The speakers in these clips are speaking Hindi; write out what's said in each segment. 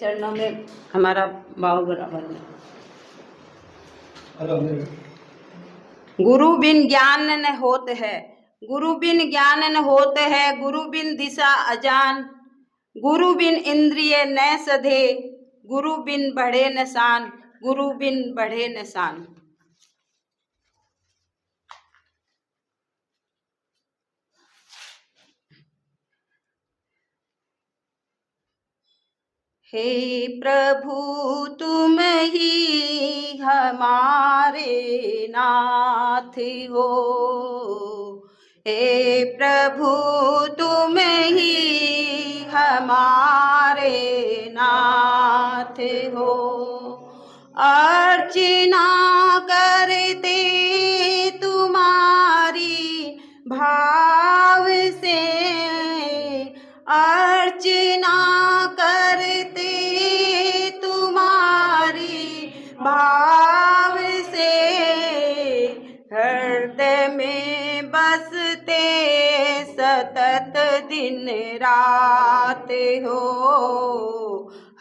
चरणों में हमारा भाव बराबर है। गुरु बिन ज्ञान न होत है, गुरु बिन ज्ञान न होत है, गुरु बिन दिशा अजान, गुरु बिन इंद्रिय न सधे, गुरु बिन बढ़े न शान, गुरु बिन बढ़े न शान। हे प्रभु तुम ही हमारे नाथ हो, हे प्रभु तुम ही हमारे नाथ हो। अर्चना करते तुम्हारी भाव से, अर्चना करते तुम्हारी भाव से, हृदय में बसते सतत दिन रात हो,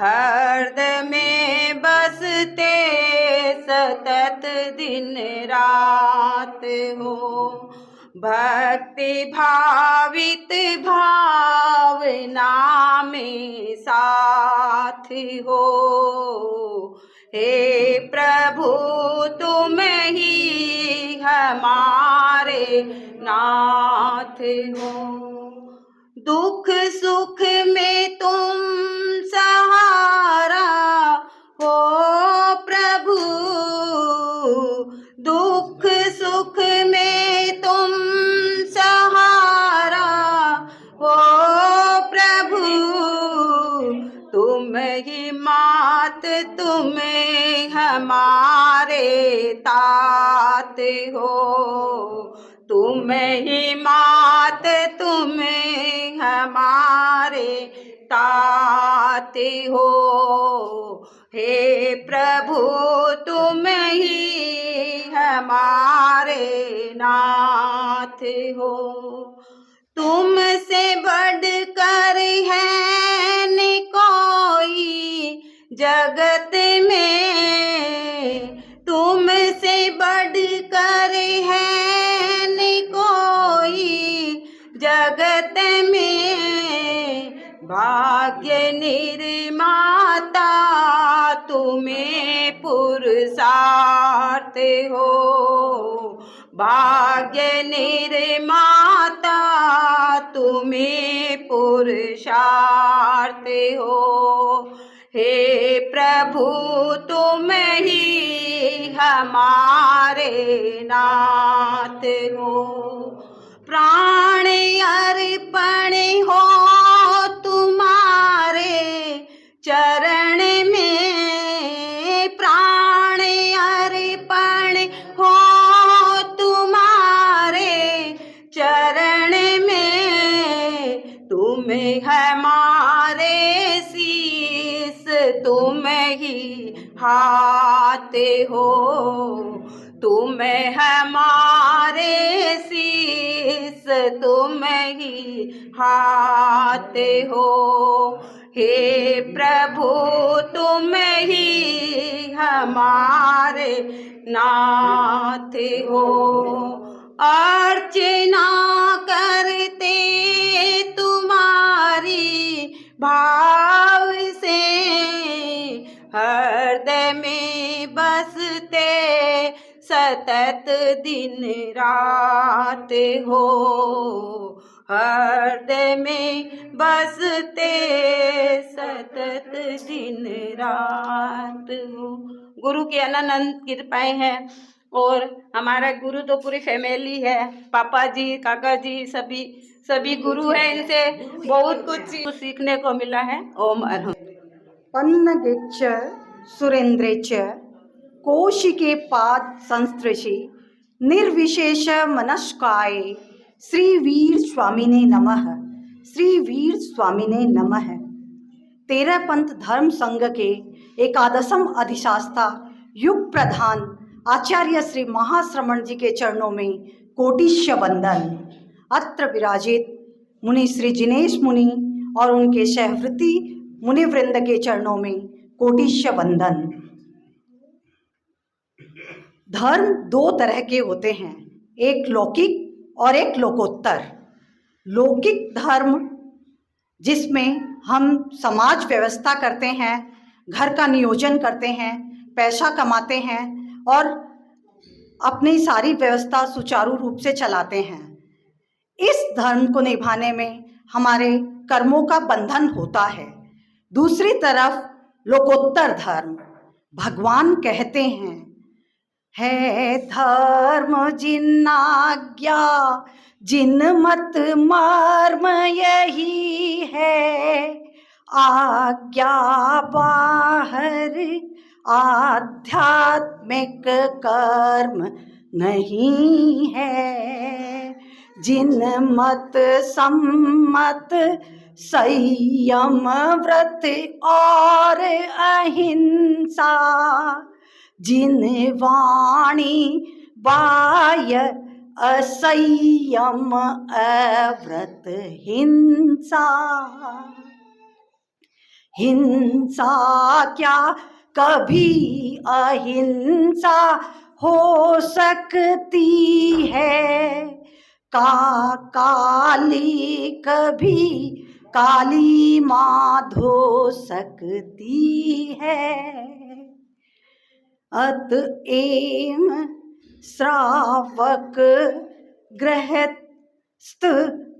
हृदय में बसते सतत दिन रात हो। भक्ति भावित भावना में साथ हो, हे प्रभु तुम ही हमारे नाथ हो। दुख सुख में तुम सहारा हो प्रभु, दुख सुख में तुम सहारा हो प्रभु, तुम ही मात तुम हमारे तात हो, तुम ही मात तुम हमारे तात हो, हे प्रभु तुम ही हमारे नाथ हो। तुमसे बढ़कर है न कोई जगत में, तुमसे बढ़कर है न कोई जगत में, भाग्य निर्माता तुम्हें पुरुषार्थ हो, भाग्य निर्माता तुम्हें पुरुषार्थ हो, हे प्रभु तुम ही हमारे नाथ हो। प्राण अर्पण हो तुम्हारे चरण में, प्राण अर्पण हो तुम्हारे चरण में, तुम हमारे शीस तुम ही हाथ हो, तुम हमारे शीस तुम ही हाथ हो, हे प्रभु तुम ही हमारे नाथ हो। अर्चना करते तुम्हारी भाव से, हृदय में बसते सतत दिन रात हो, हृदय में बसते सतत दिन रात हो। गुरु की अनंत कृपाएं हैं और हमारा गुरु तो पूरी फैमिली है, पापा जी काका जी सभी गुरु है, इनसे बहुत कुछ सीखने को मिला है। ओम अरहम पन्नगेच्च सुरेंद्रेच्च कौशिके पाद संस्पृशि निर्विशेष मनस्काय श्री वीर स्वामिने नमः, श्री वीर स्वामिने नमः। 13 पंथ धर्म संघ के एकादशम अधिशास्ता युग प्रधान आचार्य श्री महाश्रमण जी के चरणों में कोटिश्य वंदन। अत्र विराजित मुनि श्री जिनेश मुनि और उनके सहवृत्ति मुनिवृंद के चरणों में कोटिश्य वंदन। धर्म दो तरह के होते हैं, एक लौकिक और एक लोकोत्तर। लौकिक धर्म जिसमें हम समाज व्यवस्था करते हैं, घर का नियोजन करते हैं, पैसा कमाते हैं और अपनी सारी व्यवस्था सुचारू रूप से चलाते हैं। इस धर्म को निभाने में हमारे कर्मों का बंधन होता है। दूसरी तरफ लोकोत्तर धर्म, भगवान कहते हैं, है धर्म जिन आज्ञा जिन मत मर्म यही है, आज्ञा बाहर आध्यात्मिक कर्म नहीं है। जिन मत सम्मत संयम व्रत और अहिंसा, जिन वाणी बाह्य असंयम अव्रत हिंसा। हिंसा क्या कभी अहिंसा हो सकती है, काली कभी काली माँ धो सकती है। अतएव श्रावक गृहस्थ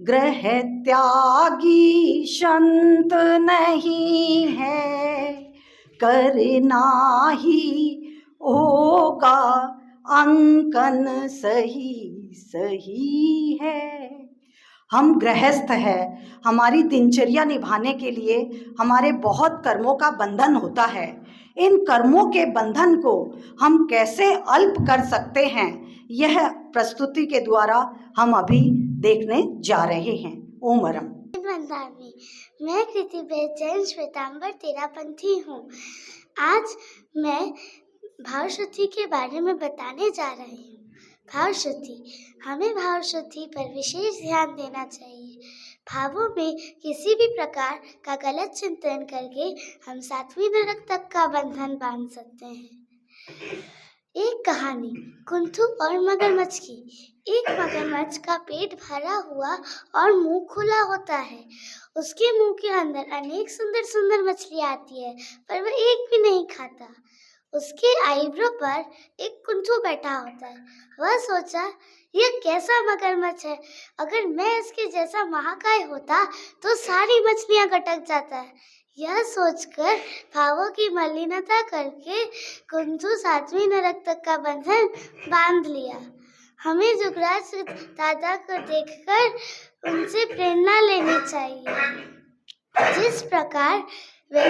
ग्रह त्यागी संत नहीं है, करना ही होगा अंकन सही सही है। हम गृहस्थ हैं, हमारी दिनचर्या निभाने के लिए हमारे बहुत कर्मों का बंधन होता है। इन कर्मों के बंधन को हम कैसे अल्प कर सकते हैं, यह प्रस्तुति के द्वारा हम अभी देखने जा रहे हैं। ओम वरम। मैं कृति बेद जैन श्वेतांबर तेरापंथी हूँ। आज मैं भाव शुद्धि के बारे में बताने जा रही हूँ। भाव शुद्धि, हमें भाव शुद्धि पर विशेष ध्यान देना चाहिए। भावों में किसी भी प्रकार का गलत चिंतन करके हम सातवीं नरक तक का बंधन बांध सकते हैं। एक कहानी कुंथू और मगरमच्छ की। एक मगरमच्छ का पेट भरा हुआ और मुंह खुला होता है। उसके मुंह के अंदर अनेक सुंदर सुंदर मछलियाँ आती है, पर वह एक भी नहीं खाता। उसके आईब्रो पर एक कुंथू बैठा होता है। वह सोचा, यह कैसा मगरमच्छ है, अगर मैं इसके जैसा महाकाय होता तो सारी मछलियाँ गटक जाता है। यह सोचकर भावों की मलिनता करके कुंथू सातवीं नरक तक का बंधन बांध लिया। हमें जुगराज दादा को देखकर उनसे प्रेरणा लेनी चाहिए। जिस प्रकार वे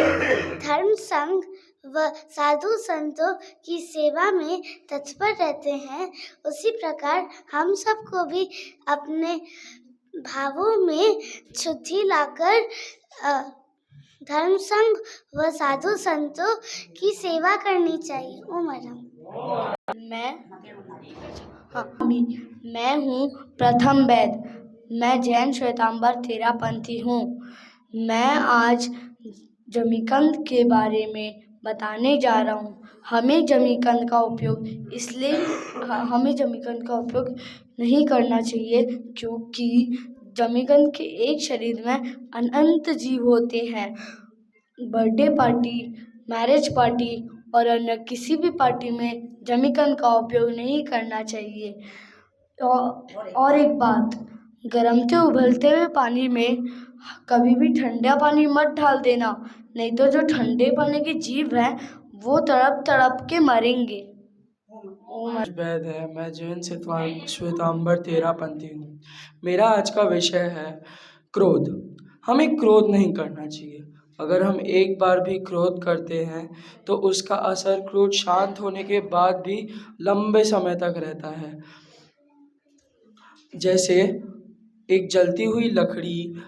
धर्म संघ व साधु संतों की सेवा में तत्पर रहते हैं, उसी प्रकार हम सबको भी अपने भावों में शुद्धि लाकर धर्म संघ व साधु संतों की सेवा करनी चाहिए। ओम वरम। मैं हूँ प्रथम वेद। मैं जैन श्वेतांबर तेरापंथी हूँ। मैं आज जमीकंद के बारे में बताने जा रहा हूँ। हमें जमीकंद का उपयोग नहीं करना चाहिए, क्योंकि जमीकंद के एक शरीर में अनंत जीव होते हैं। बर्थडे पार्टी, मैरिज पार्टी और अन्य किसी भी पार्टी में जमीकंद का उपयोग नहीं करना चाहिए। और एक बात, गरमते उबलते हुए पानी में कभी भी ठंडा पानी मत डाल देना, नहीं तो जो ठंडे पानी के जीव हैं वो तड़प तड़प के मरेंगे। वैद है। मैं जैन श्वेतांबर तेरापंथी हूँ। मेरा आज का विषय है क्रोध। हमें क्रोध नहीं करना चाहिए। अगर हम एक बार भी क्रोध करते हैं तो उसका असर क्रोध शांत होने के बाद भी लंबे समय तक रहता है। जैसे एक जलती हुई लकड़ी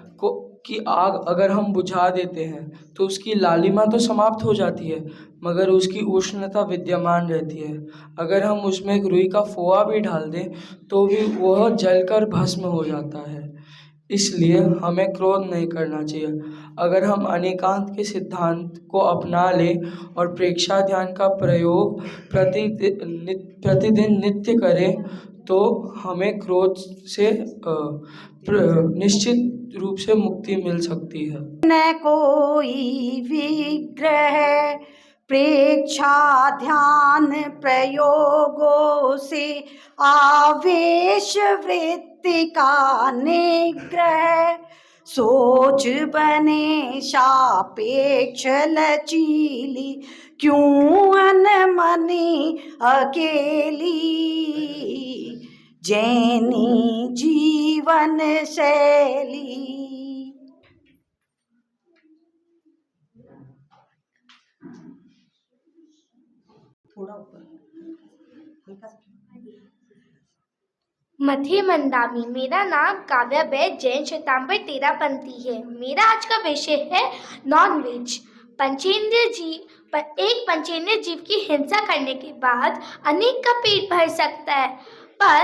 की आग अगर हम बुझा देते हैं तो उसकी लालिमा तो समाप्त हो जाती है, मगर उसकी उष्णता विद्यमान रहती है। अगर हम उसमें एक रुई का फोआ भी डाल दें तो भी वह जलकर भस्म हो जाता है। इसलिए हमें क्रोध नहीं करना चाहिए। अगर हम अनेकांत के सिद्धांत को अपना लें और प्रेक्षा ध्यान का प्रयोग प्रतिदिन नित्य करें तो हमें क्रोध से निश्चित रूप से मुक्ति मिल सकती है। न कोई विग्रह प्रेक्षा ध्यान प्रयोगों से आवेश वृत्ति का निग्रह, सोच बने सापेक्ष लचीली क्यों अनमनी अकेली, जैनी जीवन शैली। मथे मंदामी। मेरा नाम काव्या बैद जैन श्वेतांबर तेरापंथी है। मेरा आज का विषय है नॉनवेज। एक पंचेंद्रिय जीव की हिंसा करने के बाद अनेक का पेट भर सकता है, पर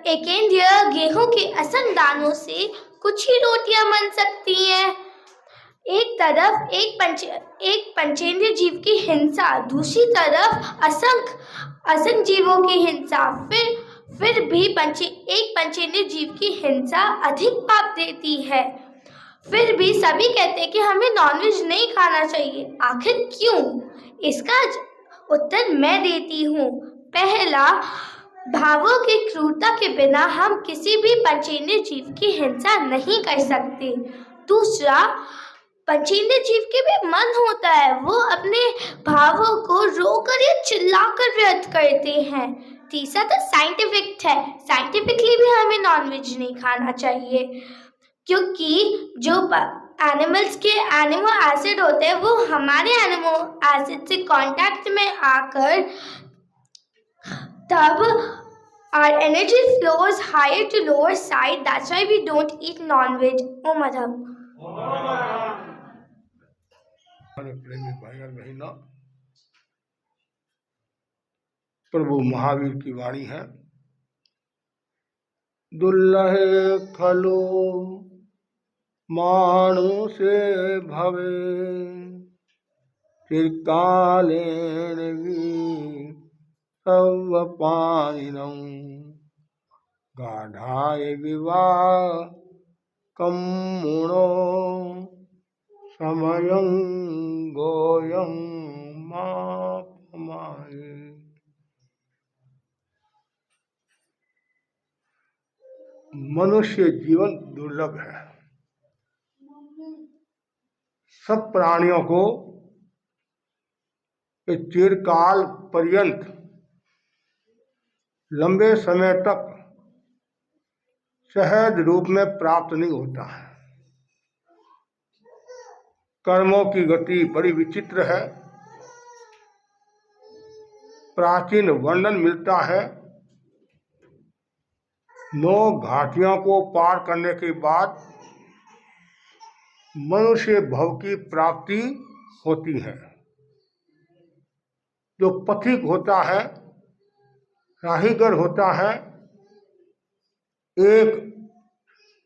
एकेंद्रिय गेहूं के असंख्य दानों से कुछ ही रोटियां बन सकती हैं। एक तरफ एक पंचेंद्रिय जीव की हिंसा, दूसरी तरफ असंख्य जीवों की हिंसा। फिर भी एक पंचेंद्रिय जीव की हिंसा अधिक पाप देती है। फिर भी सभी कहते हैं कि हमें नॉनवेज नहीं खाना चाहिए। आखिर क्यों? इसका उत्तर मैं देती हूँ। पहला, भावों की क्रूरता के बिना हम किसी भी पंचेंद्रिय जीव की हिंसा नहीं कर सकते। दूसरा, पंचेंद्रिय जीव के भी मन होता है, वो अपने भावों को रोकर या चिल्लाकर व्यक्त करते हैं। तीसरा तो साइंटिफिक है, साइंटिफिकली भी हमें नॉनवेज नहीं खाना चाहिए, क्योंकि जो एनिमल्स के एनिमो एसिड होते हैं वो हमारे एनिमो एसिड से कांटेक्ट में आकर तब our energy flows higher to lower side. That's why we don't eat non-veg. Oh madam. प्रेमी भाई और बहनों, प्रभु महावीर की वाणी है, दुल्लहे खलो मानुषे भवे चिरकालेन सर्वपाणिनं गाढाय विवाह कम्मुणो समयं गोयं मापमाये। मनुष्य जीवन दुर्लभ है। सब प्राणियों को एक चिरकाल पर्यंत लंबे समय तक सहज रूप में प्राप्त नहीं होता है। कर्मों की गति बड़ी विचित्र है। प्राचीन वर्णन मिलता है, 9 घाटियों को पार करने के बाद मनुष्य भव की प्राप्ति होती है। जो पथिक होता है, राहीगर होता है, एक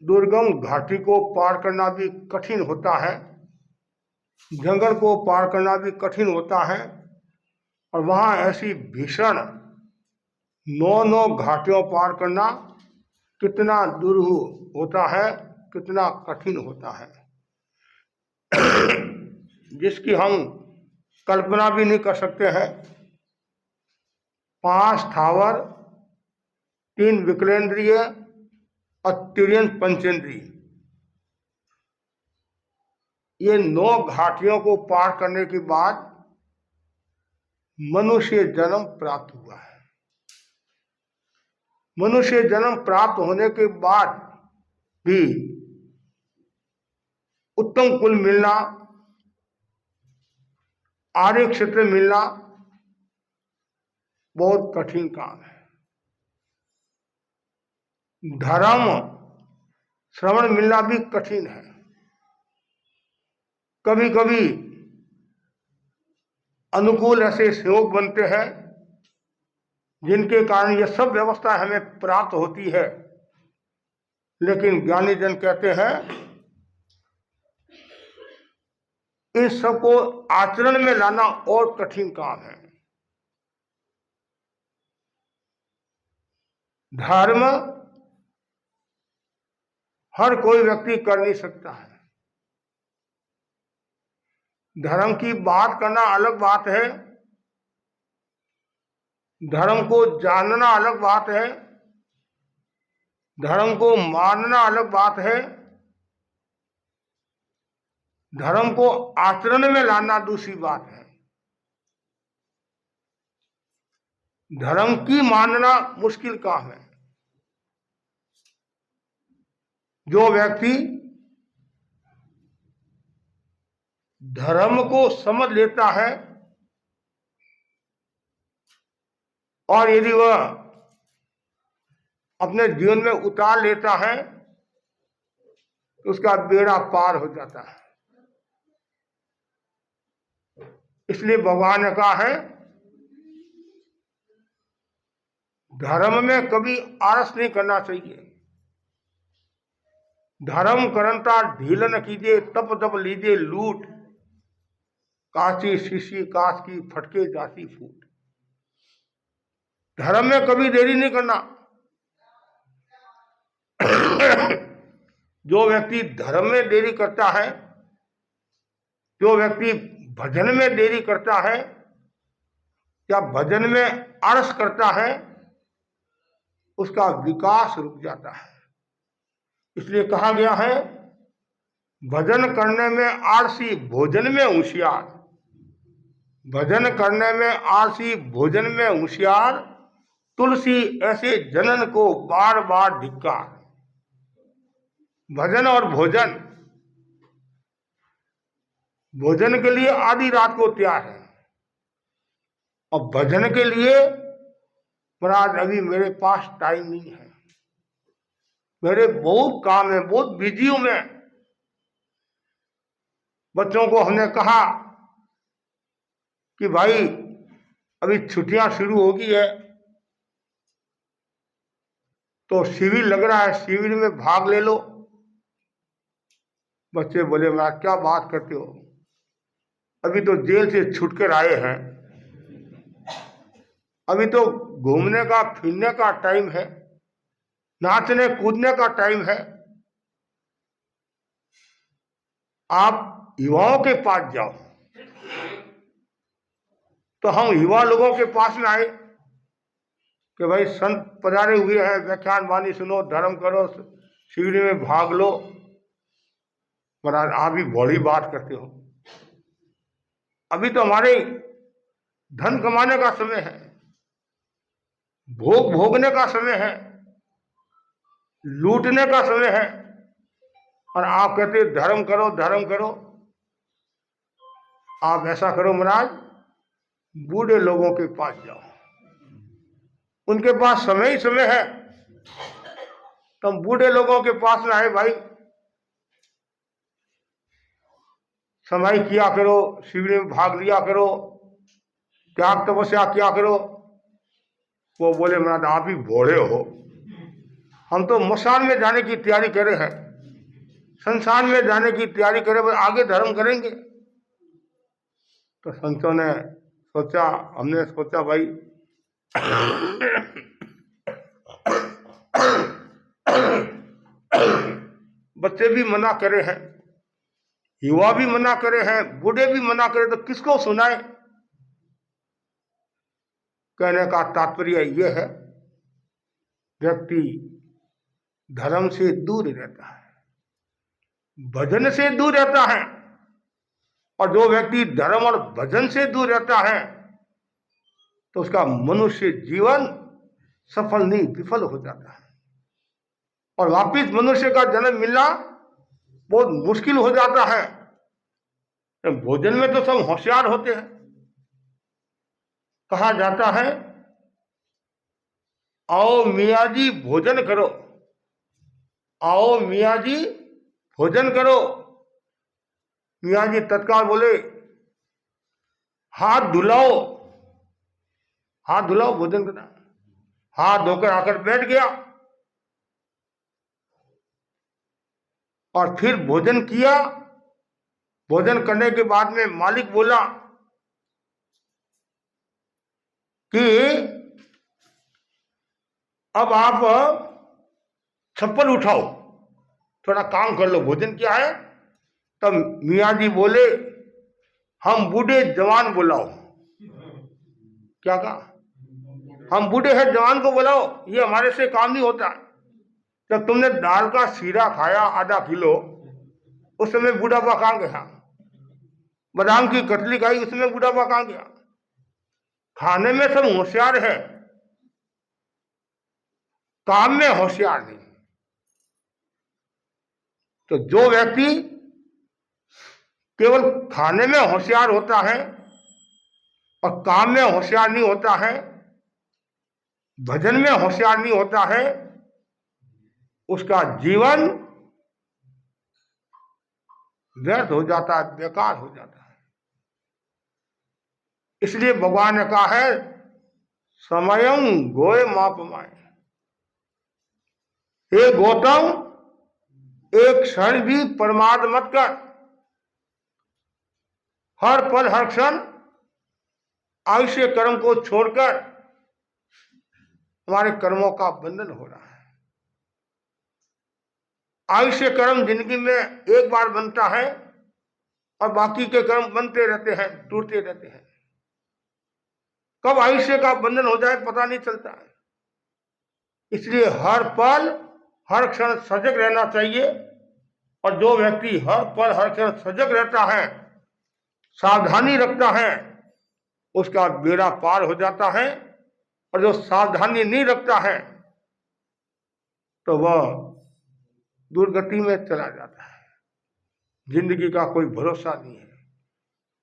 दुर्गम घाटी को पार करना भी कठिन होता है, जंगल को पार करना भी कठिन होता है, और वहाँ ऐसी भीषण 9 घाटियों पार करना कितना दुरूह होता है, कितना कठिन होता है, जिसकी हम कल्पना भी नहीं कर सकते हैं। 5 स्थावर, 3 विकलेंद्रिय और 3 पंचेंद्रिय, ये 9 घाटियों को पार करने के बाद मनुष्य जन्म प्राप्त हुआ है। मनुष्य जन्म प्राप्त होने के बाद भी उत्तम कुल मिलना, आर्य क्षेत्र मिलना बहुत कठिन काम है। धर्म श्रवण मिलना भी कठिन है। कभी कभी अनुकूल ऐसे संयोग बनते हैं जिनके कारण यह सब व्यवस्था हमें प्राप्त होती है, लेकिन ज्ञानी जन कहते हैं इन सबको आचरण में लाना और कठिन काम है। धर्म हर कोई व्यक्ति कर नहीं सकता है। धर्म की बात करना अलग बात है, धर्म को जानना अलग बात है, धर्म को मानना अलग बात है, धर्म को आचरण में लाना दूसरी बात है। धर्म की मानना मुश्किल काम है। जो व्यक्ति धर्म को समझ लेता है और यदि वह अपने जीवन में उतार लेता है तो उसका बेड़ा पार हो जाता है। इसलिए भगवान ने कहा है धर्म में कभी आलस नहीं करना चाहिए। धर्म करंता ढील न कीजिए, तप तप लीजिए लूट, काची शीशी कांच की फटके जाती फूट। धर्म में कभी देरी नहीं करना। जो व्यक्ति धर्म में देरी करता है, जो व्यक्ति भजन में देरी करता है या भजन में आलस करता है, उसका विकास रुक जाता है। इसलिए कहा गया है भजन करने में आलसी भोजन में होशियार। भजन करने में आलसी भोजन में होशियार, तुलसी ऐसे जनन को बार बार धिक्कार। भजन और भोजन, भोजन के लिए आधी रात को तैयार है और भजन के लिए महाराज अभी मेरे पास टाइम नहीं है, मेरे बहुत काम है, बहुत बिजी हूं मैं। बच्चों को हमने कहा कि भाई अभी छुट्टियां शुरू होगी है तो शिविर लग रहा है, शिविर में भाग ले लो। बच्चे बोले मैं क्या बात करते हो, अभी तो जेल से छूट कर आए हैं, अभी तो घूमने का फिरने का टाइम है, नाचने कूदने का टाइम है। आप युवाओं के पास जाओ। तो हम युवा लोगों के पास में आए कि भाई संत पधारे हुए हैं, व्याख्यान वाणी सुनो, धर्म करो, शिविर में भाग लो। महाराज आप भी बड़ी बात करते हो, अभी तो हमारे धन कमाने का समय है, भोग भोगने का समय है, लूटने का समय है, और आप कहते धर्म करो धर्म करो। आप ऐसा करो महाराज, बूढ़े लोगों के पास जाओ, उनके पास समय ही समय है। तुम बूढ़े लोगों के पास में आए भाई, समय किया करो, शिविर में भाग लिया करो, त्याग तपस्या किया करो। वो बोले महाराज आप ही भोले हो, हम तो मसान में जाने की तैयारी कर रहे हैं, संसार में जाने की तैयारी कर रहे हैं, आगे धर्म करेंगे। तो संतों ने सोचा, हमने सोचा भाई बच्चे भी मना करे हैं, युवा भी मना करे हैं, बूढ़े भी मना करे, तो किसको सुनाए। कहने का तात्पर्य यह है व्यक्ति धर्म से दूर रहता है, भजन से दूर रहता है, और जो व्यक्ति धर्म और भजन से दूर रहता है तो उसका मनुष्य जीवन सफल नहीं विफल हो जाता है, और वापिस मनुष्य का जन्म मिलना बहुत मुश्किल हो जाता है। भोजन में तो सब होशियार होते हैं। कहा जाता है आओ मियाँ जी भोजन करो, आओ मियाँ जी भोजन करो। मियाँ जी तत्काल बोले हाथ धुलाओ, हाथ धुलाओ, भोजन करना। हाथ धोकर आकर बैठ गया। और फिर भोजन किया। भोजन करने के बाद में मालिक बोला कि अब आप छप्पर उठाओ, थोड़ा काम कर लो, भोजन किया है। तब मियाँ जी बोले, हम बूढ़े जवान बुलाओ। क्या कहा? हम बूढ़े हैं, जवान को बुलाओ, ये हमारे से काम नहीं होता। जब तुमने दाल का सीरा खाया आधा किलो, उस समय बूढ़ापा कहाँ गया? बादाम की कतली खाई, उसमें बूढ़ापा कहाँ गया? खाने में सब होशियार है, काम में होशियार नहीं। तो जो व्यक्ति केवल खाने में होशियार होता है और काम में होशियार नहीं होता है, भजन में होशियार नहीं होता है, उसका जीवन व्यर्थ हो जाता है, बेकार हो जाता है। इसलिए भगवान ने कहा है, समयं गोय मापमाय। हे गौतम, एक क्षण भी प्रमाद मत कर। हर पल हर क्षण आयुष्य कर्म को छोड़कर हमारे कर्मों का बंधन हो रहा है। आयुष्य कर्म जिंदगी में एक बार बनता है और बाकी के कर्म बनते रहते हैं, टूटते रहते हैं। कब आयुष्य का बंधन हो जाए पता नहीं चलता है। इसलिए हर पल हर क्षण सजग रहना चाहिए। और जो व्यक्ति हर पल हर क्षण सजग रहता है, सावधानी रखता है, उसका बेड़ा पार हो जाता है। और जो सावधानी नहीं रखता है तो वह दुर्गति में चला जाता है। जिंदगी का कोई भरोसा नहीं है,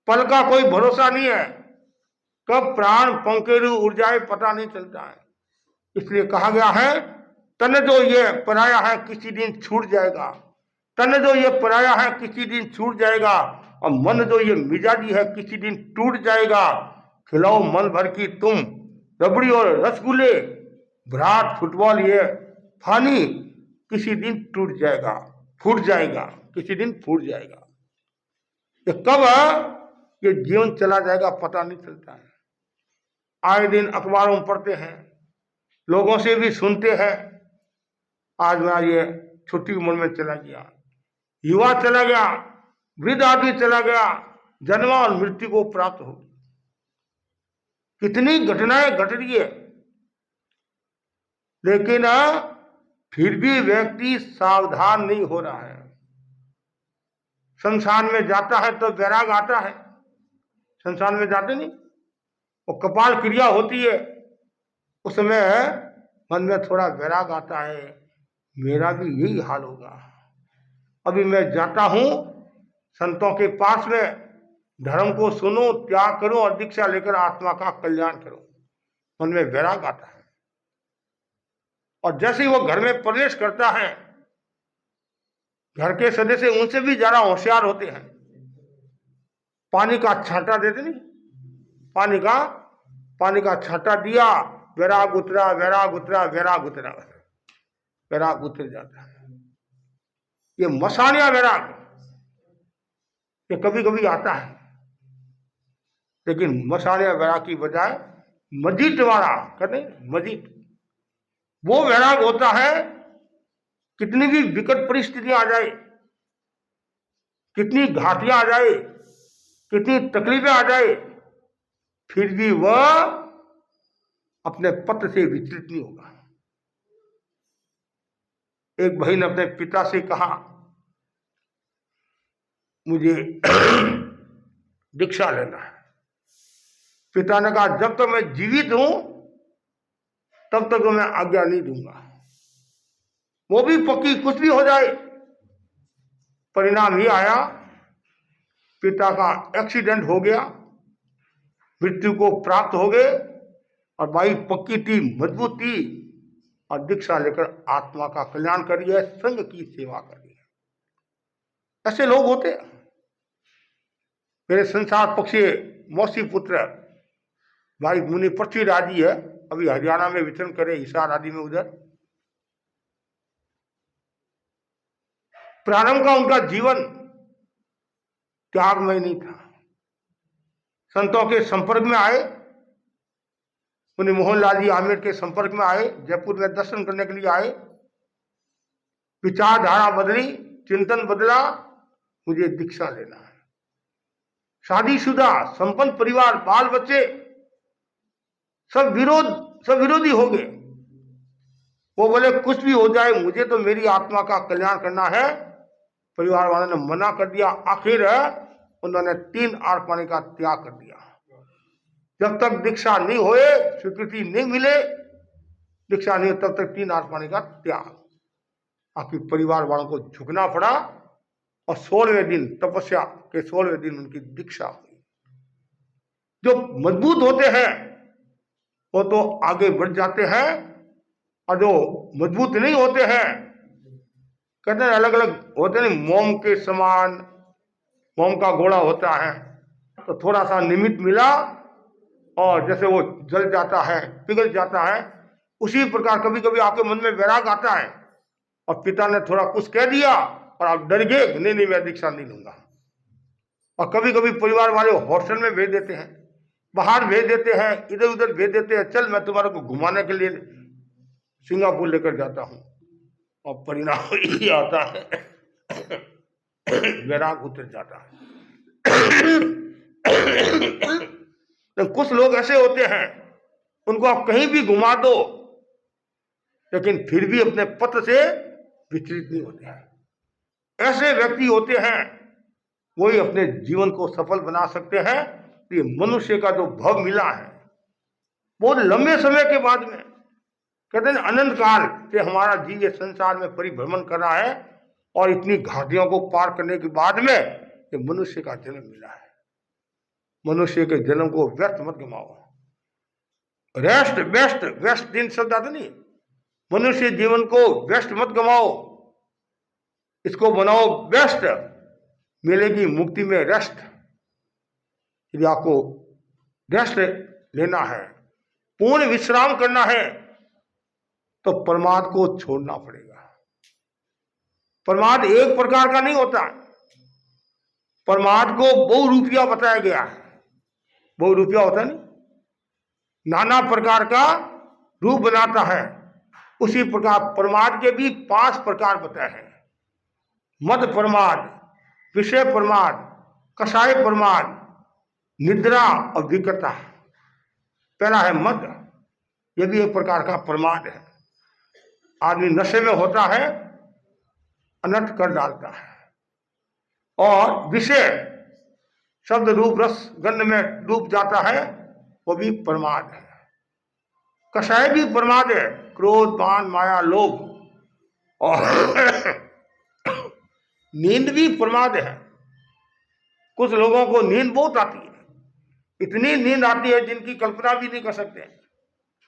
पल का कोई भरोसा नहीं है, कब प्राण पंखेरु उड़ जाए पता नहीं चलता है। इसलिए कहा गया है, तन जो ये पराया है किसी दिन छूट जाएगा। तन जो ये पराया है किसी दिन छूट जाएगा, और मन जो ये मिजाजी है किसी दिन टूट जाएगा। खिलाओ मन भर की तुम रबड़ी और रसगुल्ले, भ्रात फुटबॉल ये फानी किसी दिन टूट जाएगा, फूट जाएगा, किसी दिन फूट जाएगा। ये कब ये जीवन चला जाएगा पता नहीं चलता है। आए दिन अखबारों में पढ़ते हैं, लोगों से भी सुनते हैं। आज मेरा ये छोटी उम्र में चला गया, युवा चला गया, वृद्ध आदमी चला गया, जन्मा और मृत्यु को प्राप्त हो। कितनी घटनाएं घट रही है, लेकिन फिर भी व्यक्ति सावधान नहीं हो रहा है। संसार में जाता है तो वैराग आता है, संसार में जाते नहीं, वो कपाल क्रिया होती है, उस समय मन में थोड़ा वैराग आता है, मेरा भी यही हाल होगा। अभी मैं जाता हूं संतों के पास में, धर्म को सुनो, त्याग करो और दीक्षा लेकर आत्मा का कल्याण करो। मन में वैराग आता है। और जैसे ही वो घर में प्रवेश करता है, घर के सदस्य उनसे भी ज्यादा होशियार होते हैं। पानी का छांटा देते नहीं, पानी का छांटा दिया, वैराग उतरा, वैराग उतरा, वैराग उतरा, वैराग उतर जाता है। ये मसानिया वैराग ये कभी कभी आता है, लेकिन मसानिया वैराग की बजाय मजीद वाला कहते हैं, मजीद वो वैराग होता है। कितनी भी विकट परिस्थितियां आ जाए, कितनी घाटियां आ जाए, कितनी तकलीफें आ जाए, फिर भी वह अपने पथ से विचलित नहीं होगा। एक बहन अपने पिता से कहा, मुझे दीक्षा लेना है। पिता ने कहा, जब तक मैं जीवित हूं तब तक मैं आज्ञा नहीं दूंगा। वो भी पक्की, कुछ भी हो जाए। परिणाम ही आया, पिता का एक्सीडेंट हो गया, मृत्यु को प्राप्त हो गए, और भाई पक्की थी, मजबूत थी, और दीक्षा लेकर आत्मा का कल्याण करी है, संघ की सेवा करी है। ऐसे लोग होते हैं। मेरे संसार पक्षी मौसी पुत्र भाई मुनि पृथ्वीराज जी है, अभी हरियाणा में विचरण करे, हिसार आदि में, उधर प्रारंभ का उनका जीवन त्यागमय नहीं था। संतों के संपर्क में आए, उन्हें मोहनलाल जी आमेर के संपर्क में आए, जयपुर में दर्शन करने के लिए आए, विचारधारा बदली, चिंतन बदला, मुझे दीक्षा लेना है। शादीशुदा, संपन्न परिवार, बाल बच्चे, सब विरोधी हो गए। वो बोले कुछ भी हो जाए, मुझे तो मेरी आत्मा का कल्याण करना है। परिवार वालों ने मना कर दिया। आखिर उन्होंने 3 आर पानी का त्याग कर दिया। जब तक दीक्षा नहीं होए, स्वीकृति नहीं मिले, दीक्षा नहीं हो, तब तक 3 आर पानी का त्याग। आखिर परिवार वालों को झुकना पड़ा और 16वें दिन, तपस्या के 16वें दिन उनकी दीक्षा हुई। जो मजबूत होते हैं वो तो आगे बढ़ जाते हैं, और जो मजबूत नहीं होते हैं, कहते हैं अलग अलग होते हैं, मोम के समान, मोम का गोला होता है, तो थोड़ा सा निमित्त मिला और जैसे वो जल जाता है, पिघल जाता है। उसी प्रकार कभी कभी आपके मन में वैराग आता है और पिता ने थोड़ा कुछ कह दिया और आप डर गए, नहीं मैं दीक्षा नहीं लूंगा। और कभी कभी परिवार वाले हॉस्टल में भेज देते हैं, बाहर भेज देते हैं, इधर उधर भेज देते हैं, चल मैं तुम्हारे को घुमाने के लिए सिंगापुर लेकर जाता हूं, और परिणाम ये आता है वैराग उतर जाता है। तो कुछ लोग ऐसे होते हैं, उनको आप कहीं भी घुमा दो लेकिन फिर भी अपने पथ से विचलित नहीं होते हैं। ऐसे व्यक्ति होते हैं, वही अपने जीवन को सफल बना सकते हैं। ये मनुष्य का जो भव मिला है, बहुत लंबे समय के बाद में, कहते हैं अनंत काल से हमारा जीव ये संसार में परिभ्रमण कर रहा है, और इतनी घाटियों को पार करने के बाद में ये मनुष्य का जन्म मिला है। मनुष्य के जन्म को व्यर्थ मत गमाओ। रेस्ट बेस्ट, वेस्ट दिन शब्द आता नहीं, मनुष्य जीवन को व्यस्त मत गमाओ, इसको बनाओ बेस्ट। मिलेगी मुक्ति में रेस्ट। यदि आपको रेस्ट लेना है, पूर्ण विश्राम करना है, तो प्रमाद को छोड़ना पड़ेगा। प्रमाद एक प्रकार का नहीं होता। प्रमाद को बहुरूपिया बताया गया है। बहुरूपिया होता नहीं, नाना प्रकार का रूप बनाता है। उसी प्रकार प्रमाद के भी 5 प्रकार बताए हैं। मद प्रमाद, विषय प्रमाद, कषाय प्रमाद, निद्रा और विकटता। पहला है मद, यह भी एक प्रकार का प्रमाद है। आदमी नशे में होता है, अनर्थ कर डालता है। और विषय शब्द रूप रस गंध में डूब जाता है, वो भी प्रमाद है। कषाय भी प्रमाद है, क्रोध मान माया लोभ। और नींद भी प्रमाद है। कुछ लोगों को नींद बहुत आती है, इतनी नींद आती है जिनकी कल्पना भी नहीं कर सकते।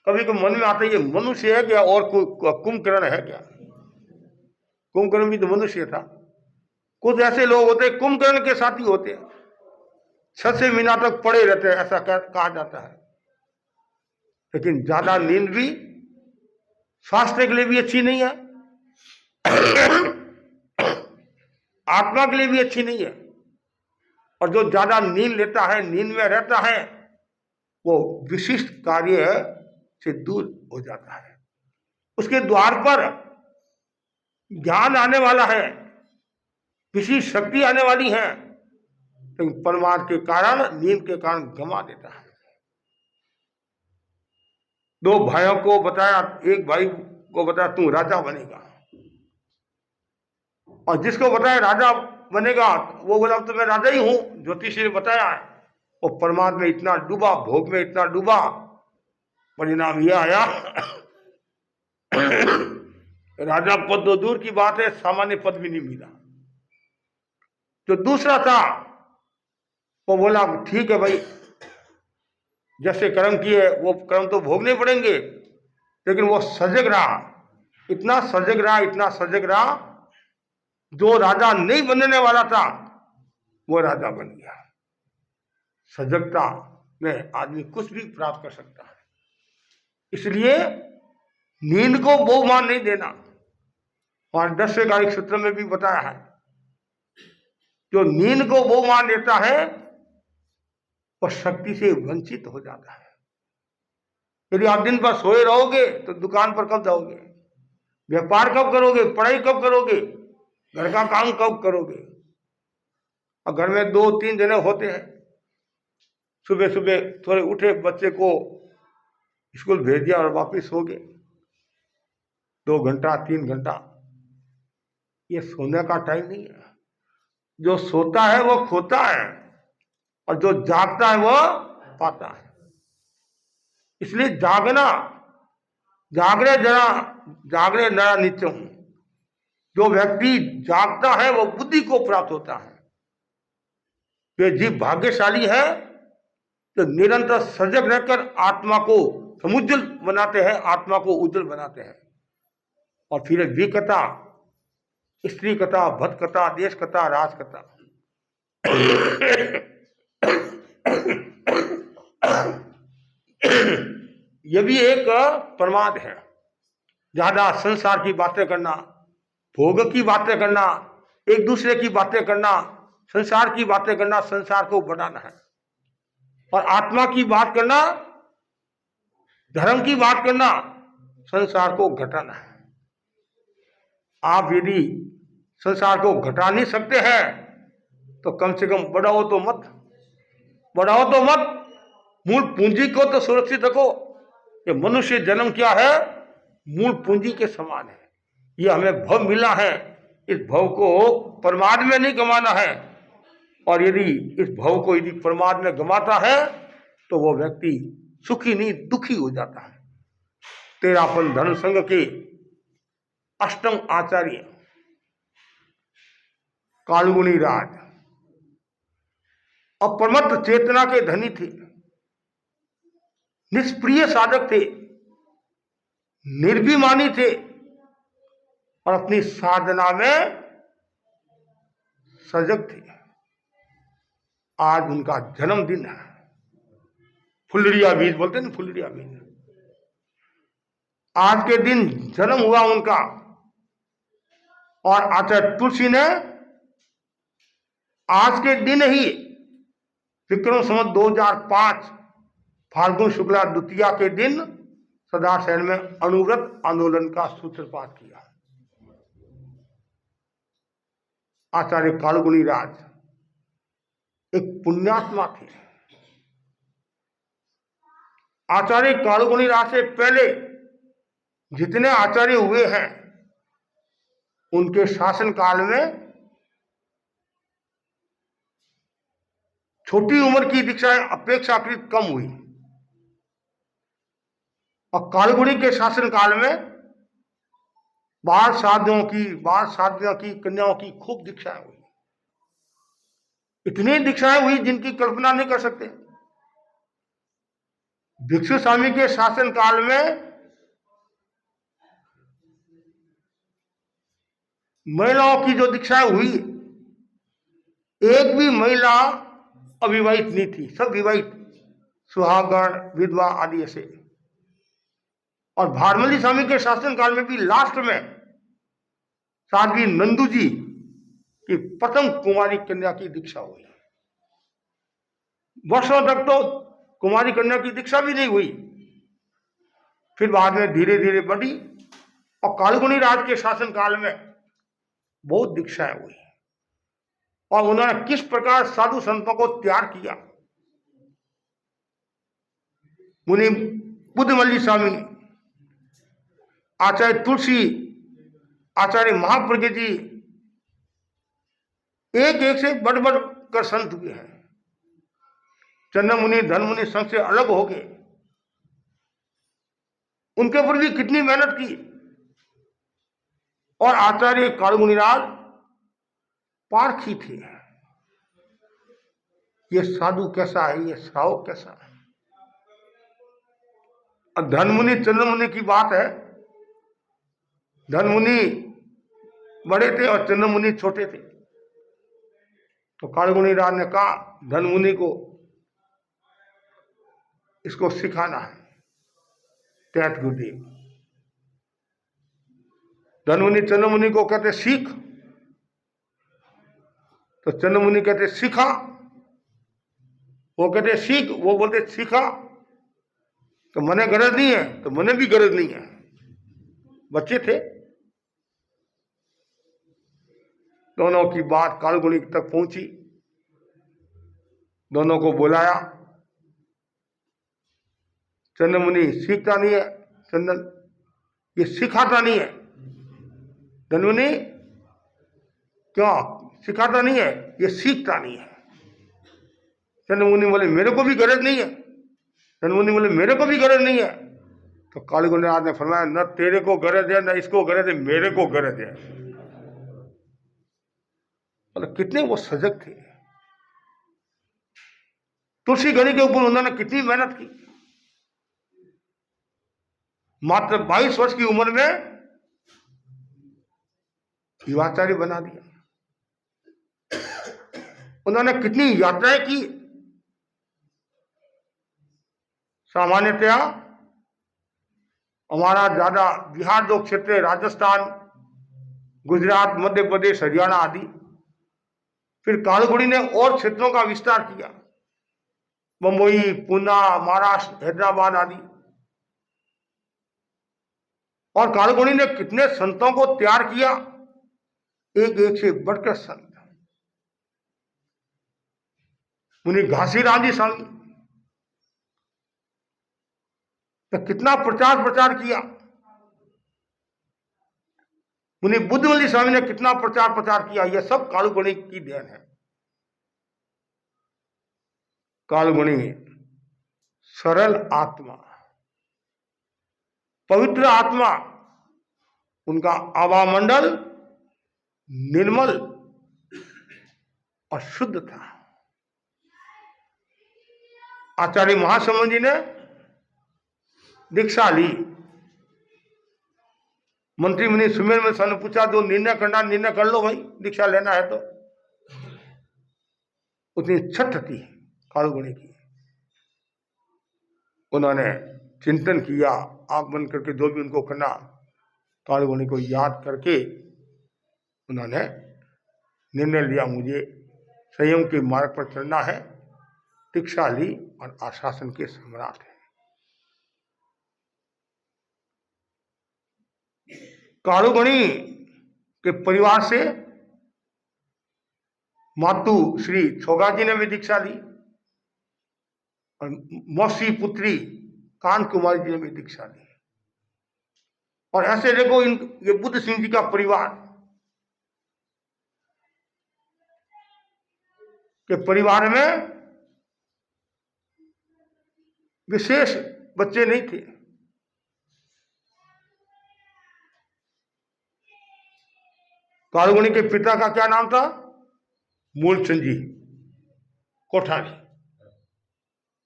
कभी कभी मन में आता है ये मनुष्य है क्या, और कुंभकर्ण है क्या। कुंभकर्ण भी तो मनुष्य था। कुछ ऐसे लोग होते हैं कुंभकर्ण के साथी होते हैं, 6 महीना तक पड़े रहते हैं, ऐसा कहा जाता है। लेकिन ज्यादा नींद भी स्वास्थ्य के लिए भी अच्छी नहीं है, आत्मा के लिए भी अच्छी नहीं है। और जो ज्यादा नींद लेता है, नींद में रहता है, वो विशिष्ट कार्य से दूर हो जाता है। उसके द्वार पर ज्ञान आने वाला है, विशिष्ट शक्ति आने वाली है, लेकिन प्रमाद के कारण, नींद के कारण गंवा देता है। 2 भाइयों को बताया, एक भाई को बताया तू राजा बनेगा, और जिसको बताया राजा बनेगा वो बोला तो मैं राजा ही हूं, ज्योतिषी ने बताया है। वो प्रमाद में इतना डूबा, भोग में इतना डूबा, परिणाम यह आया राजा पद तो दूर की बात है, सामान्य पद भी नहीं मिला। जो दूसरा था वो बोला ठीक है भाई, जैसे कर्म किए वो कर्म तो भोगने पड़ेंगे, लेकिन वो सजग रहा, इतना सजग रहा, इतना सजग रहा, जो राजा नहीं बनने वाला था वो राजा बन गया। सजगता में आदमी कुछ भी प्राप्त कर सकता है। इसलिए नींद को बहुमान नहीं देना। और 10वें का एक सूत्र में भी बताया है, जो नींद को वो मान लेता है वह शक्ति से वंचित हो जाता है। यदि आप दिन भर सोए रहोगे तो दुकान पर कब जाओगे, व्यापार कब करोगे, पढ़ाई कब करोगे, घर का काम कब करोगे। और घर में 2-3 जने होते हैं, सुबह सुबह थोड़े उठे, बच्चे को स्कूल भेज दिया और वापिस हो गए, 2 घंटा 3 घंटा, ये सोने का टाइम नहीं है। जो सोता है वो खोता है और जो जागता है वो पाता है। इसलिए जागरे नरा नित्यम। जो व्यक्ति जागता है वो बुद्धि को प्राप्त होता है। वे जीव भाग्यशाली है जो निरंतर सजग रहकर आत्मा को समुज्जल बनाते हैं, आत्मा को उज्जवल बनाते हैं। और फिर विकथा, स्त्री कथा, भक्त कथा, देश कथा, राज कथा। यह भी एक प्रमाद है। ज्यादा संसार की बातें करना, भोग की बातें करना, एक दूसरे की बातें करना, संसार की बातें करना, संसार को बढ़ाना है। और आत्मा की बात करना, धर्म की बात करना, संसार को घटाना है। आप यदि संसार को घटा नहीं सकते हैं तो कम से कम बढ़ाओ तो मत। मूल पूंजी को तो सुरक्षित रखो। ये मनुष्य जन्म क्या है, मूल पूंजी के समान है। ये हमें भव मिला है, इस भव को प्रमाद में नहीं गंवाना है। और यदि इस भव को यदि प्रमाद में गंवाता है तो वो व्यक्ति सुखी नहीं दुखी हो जाता है। तेरापन धर्म संघ के अष्टम आचार्य कालगुणी राज अप्रमत्त चेतना के धनी थे, निष्प्रिय साधक थे, निर्भिमानी थे और अपनी साधना में सजग थे। आज उनका जन्मदिन है। फुलरिया बीज बोलते हैं ना, फुलरिया बीज। आज के दिन जन्म हुआ उनका। और आचार्य तुलसी ने आज के दिन ही विक्रम संवत 2005 फाल्गुन शुक्ला द्वितीया के दिन सदा शहर में अनुव्रत आंदोलन का सूत्रपात किया। आचार्य कालगुणी राज एक पुण्यात्मा थे। आचार्य कालगुणी राज से पहले जितने आचार्य हुए हैं उनके शासन काल में छोटी उम्र की दीक्षाएं अपेक्षाकृत कम हुई और कालगुणी के शासन काल में बाल साधियों की कन्याओं की खूब दीक्षाएं हुई। इतनी दीक्षाएं हुई जिनकी कल्पना नहीं कर सकते। भिक्षु स्वामी के शासन काल में महिलाओं की जो दीक्षाएं हुई, एक भी महिला अविवाहित नहीं थी, सब विवाहित, सुहागण, विधवा आदि ऐसे। और भारमली स्वामी के शासन काल में भी लास्ट में साध्वी नंदू जी की प्रथम कुमारी कन्या की दीक्षा हुई। वर्षों तक तो कुमारी कन्या की दीक्षा भी नहीं हुई, फिर बाद में धीरे धीरे बढ़ी। और कालगुणी राज के शासन काल में बहुत दीक्षाएं हुई। और उन्होंने किस प्रकार साधु संतों को तैयार किया। मुनि बुद्धमल्ली स्वामी, आचार्य तुलसी, आचार्य महाप्रज्ञ जी, एक से बढ़ कर संत हुए हैं। चंद्र मुनि, धन मुनि संत से अलग हो गए। उनके ऊपर भी कितनी मेहनत की। और आचार्य कालगुणी राज पारखी थे। ये साधु कैसा है, ये श्रावक कैसा है। अब धनमुनि चंद्रमुनि की बात है। धनमुनि बड़े थे और चंद्रमुनि छोटे थे। तो कालगुणी राज ने कहा धनमुनि को इसको सिखाना है, टैट गुरुदेव। धनमुनि चंद्रमुनि को कहते सीख। तो चंद्रमुनि कहते सीखा, वो कहते सीख, वो बोलते सीखा। तो मने गरज नहीं है, तो मने भी गरज नहीं है। बच्चे थे। दोनों की बात कालगुणी तक पहुंची, दोनों को बुलाया। चंद्रमुनि सीखता नहीं है, चंदन ये सिखाता नहीं है। चंद्रमुनि क्यों सिखाता नहीं है, ये सीखता नहीं है। चंद्रमुनि बोले मेरे को भी गरज नहीं है। चंद्रमुनि बोले मेरे को भी गरज नहीं है। तो कालीगुणनाथ ने फरमाया न तेरे को गरज है, न इसको गरज है, मेरे को गरज है। मतलब कितने वो सजग थे। तुलसी गढ़ी के ऊपर उन्होंने कितनी मेहनत की। मात्र 22 वर्ष की उम्र में युवाचार्य बना दिया। उन्होंने कितनी यात्राएं की। सामान्यतया हमारा ज्यादा बिहार जो क्षेत्र है, राजस्थान, गुजरात, मध्य प्रदेश, हरियाणा आदि। फिर कालगुणी ने और क्षेत्रों का विस्तार किया, बम्बई, पूना, महाराष्ट्र, हैदराबाद आदि। और कालगुणी ने कितने संतों को तैयार किया, एक एक से बढ़कर संत। मुनि घासीराम जी स्वामी तो कितना प्रचार किया। मुनि बुद्धवल्ली स्वामी ने कितना प्रचार किया। यह सब कालगुणी की देन है। कालगुणी सरल आत्मा, पवित्र आत्मा, उनका आवामंडल निर्मल और शुद्ध था। आचार्य महासमन जी ने दीक्षा ली। मंत्री मुनि सुमेर में सन पूछा जो निर्णय करना निर्णय कर लो भाई, दीक्षा लेना है तो। उतनी छठ थी कालगुणी की। उन्होंने चिंतन किया, आंख बंद करके जो भी उनको करना, कालगुणी को याद करके उन्होंने निर्णय लिया मुझे संयम के मार्ग पर चलना है। दीक्षा ली और आशासन के सम्राट है। कालगुणी के परिवार से मातु श्री छोगा जी ने भी दीक्षा ली और मौसी पुत्री कान कुमारी जी ने भी दीक्षा ली। और ऐसे देखो ये बुद्ध सिंह जी का परिवार के परिवार में विशेष बच्चे नहीं थे। कालगुणी के पिता का क्या नाम था? मूलचंद जी कोठारी।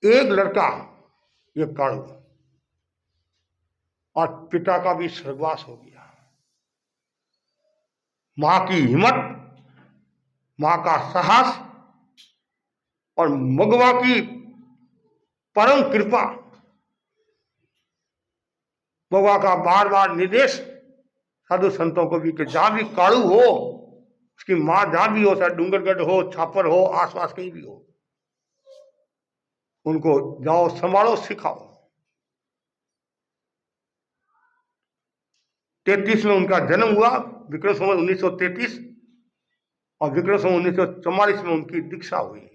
एक लड़का ये कालू, और पिता का भी स्वर्गवास हो गया। मां की हिम्मत, मां का साहस और मगवा की परम कृपा, मगवा का बार बार निर्देश साधु संतों को भी कि जहां भी कालू हो, उसकी मां जहां भी हो, चाहे डूंगरगढ़ हो, छापर हो, आसपास कहीं भी हो, उनको जाओ, संभालो, सिखाओ। 33 में उनका जन्म हुआ, विक्रम संवत 1933, और विक्रम संवत 1944 में उनकी दीक्षा हुई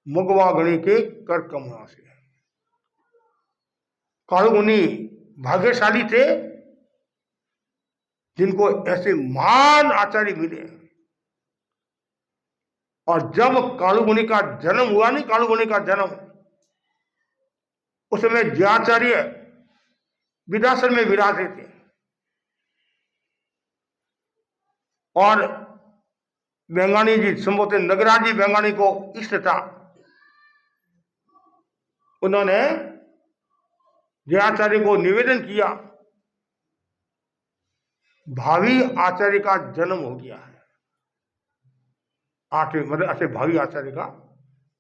मगवा गणी के कर कमला से। कालगुणी भाग्यशाली थे जिनको ऐसे महान आचार्य मिले। और जब कालगुणी का जन्म हुआ, नहीं कालगुणी का जन्म, उस समय जयाचार्य विदासन में विराजे थे। और बेंगानी जी संभवतः नगराज जी बेंगानी को इष्ट था। उन्होंने जयाचार्य को निवेदन किया, भावी आचार्य का जन्म हो गया है। 8वें मतलब ऐसे भावी आचार्य का